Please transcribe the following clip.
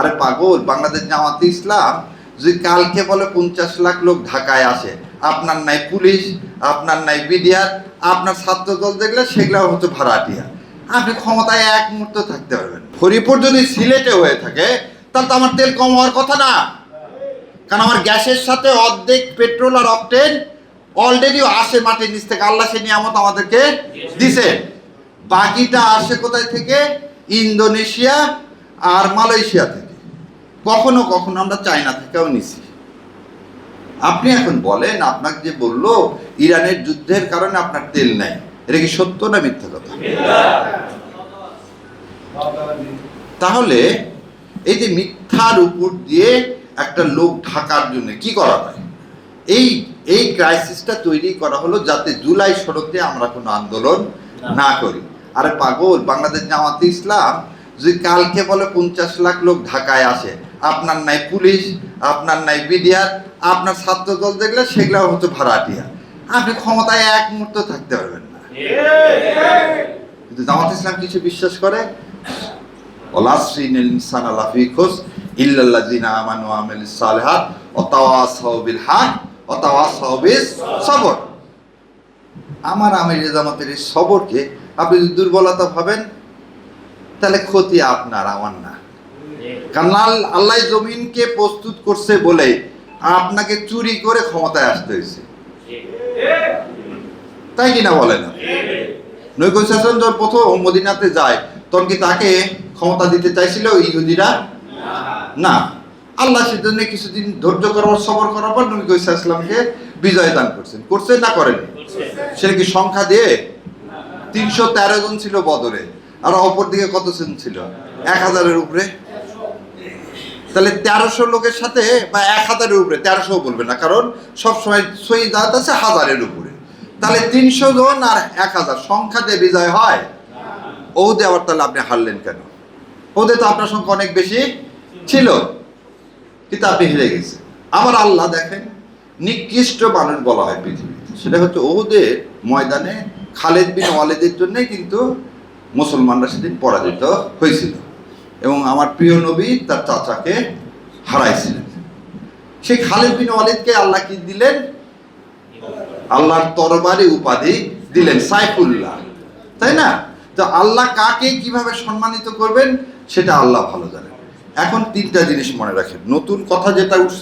আরে পাগল, বাংলাদেশ জামাতে ইসলাম যদি কালকে বলে 50 লাখ লোক ঢাকায় আসে, আপনার নাই পুলিশ, আপনার নাই বিডিআর, আপনার ছাত্র দল দেখলে সেগুলো হচ্ছে ভাড়াটিয়া, আপনি ক্ষমতায় এক মুহূর্ত থাকতে পারবেন। হরিপুর যদি সিলেটে হয়ে থাকে তাহলে তো আমার তেল কম হওয়ার কথা না, কারণ আমার গ্যাসের সাথে অর্ধেক পেট্রোল আর অকটেন অলরেডি আসে মাটির নিচ থেকে, আল্লাহ সে নিয়ামত আমাদেরকে দিছে। বাকিটা আসে কোথায় থেকে? ইন্দোনেশিয়া আর মালয়েশিয়া থেকে, কখনো কখনো আমরা চায়না থেকেও নিছি। আপনি এখন বলেন, আপনাকে যে বললো ইরানের যুদ্ধের কারণে আপনার তেল নাই, এটা কি সত্য না মিথ্যা কথা? তাহলে এই যে মিথ্যার উপর দিয়ে একটা লোক ঢাকার জন্য কি করা হয়? এই ক্রাইসিসটা তৈরি করা হলো যাতে জুলাই শরতে আমরা কোনো আন্দোলন না করি। আরে পাগল, বাংলাদেশ জামাতে ইসলাম যদি কালকে বলে 50 লাখ লোক ঢাকায় আসে, আপনার নাই পুলিশ, আপনার নাই বিডিআর, আপনার ছাত্র দল দেখলে সেগুলো হচ্ছে ভাড়াটিয়া, আপনি ক্ষমতায় এক মুহূর্ত থাকতে পারবেন না। কিন্তু জামাত ইসলাম কিছু বিশ্বাস করে, ওয়ালাসরিনিল ইনসানা লাফি খুস ইল্লাল্লাযিনা আমানু ওয়া আমিলুস সালিহাত ওয়া তাওয়াসাউ বিল হক ওয়া তাওয়াসাউ বিস সবর। আমার আমির জামাতের এই সবরকে আপনি যদি দুর্বলতা ভাবেন তাহলে ক্ষতি আপনার, আমার না। কারণ আল্লাহ জমিনকে প্রস্তুত করছে বলে আপনাকে চুরি করে ক্ষমতায় আসতে হয়েছে, তাই কিনা বলেন? নবী যখন প্রথম মদিনাতে যায় তখন কি তাকে ক্ষমতা দিতে চাইছিল ইহুদিরা? না, আল্লাহ সেজন্য কিছুদিন ধৈর্য করার, সবর করার পর নবী ইসলামকে বিজয় দান করছেন না করেন? সেটা কি সংখ্যা দিয়ে? 313 জন ছিল বদরে, আর অপর দিকে কত জন ছিল? 1000-এর উপরে। তাহলে 1300 লোকের সাথে বা 1000-এর উপরে, 1300 বলবে না কারণ সবসময় শহীদ আছে 1000-এর উপরে, তাহলে 300 জন আর 1000 সংখ্যাতে বিজয় হয়। ওহুদে আবার তাহলে আপনি হারলেন কেন? ওহুদে তো আপনার সংখ্যা অনেক বেশি ছিল, কিন্তু আপনি হেরে গেছেন। আবার আল্লাহ দেখেন, নিকৃষ্ট মানুষ বলা হয় পৃথিবীতে, সেটা হচ্ছে ওহুদের ময়দানে খালিদ বিন ওয়ালিদের জন্যে কিন্তু মুসলমানরা সেদিন পরাজিত হয়েছিল এবং আমার প্রিয় নবী তার চাচাকে হারাইছিলেন। সেই খালিদ বিন ওয়ালিদকে আল্লাহ কি দিলেন? আল্লাহর তরবারি উপাধি দিলেন, সাইফুল্লাহ, তাই না? তো আল্লাহ কাকে কিভাবে সম্মানিত করবেন সেটা আল্লাহ ভালো জানেন। এখন 3টা জিনিস মনে রাখেন, নতুন কথা যেটা উঠছে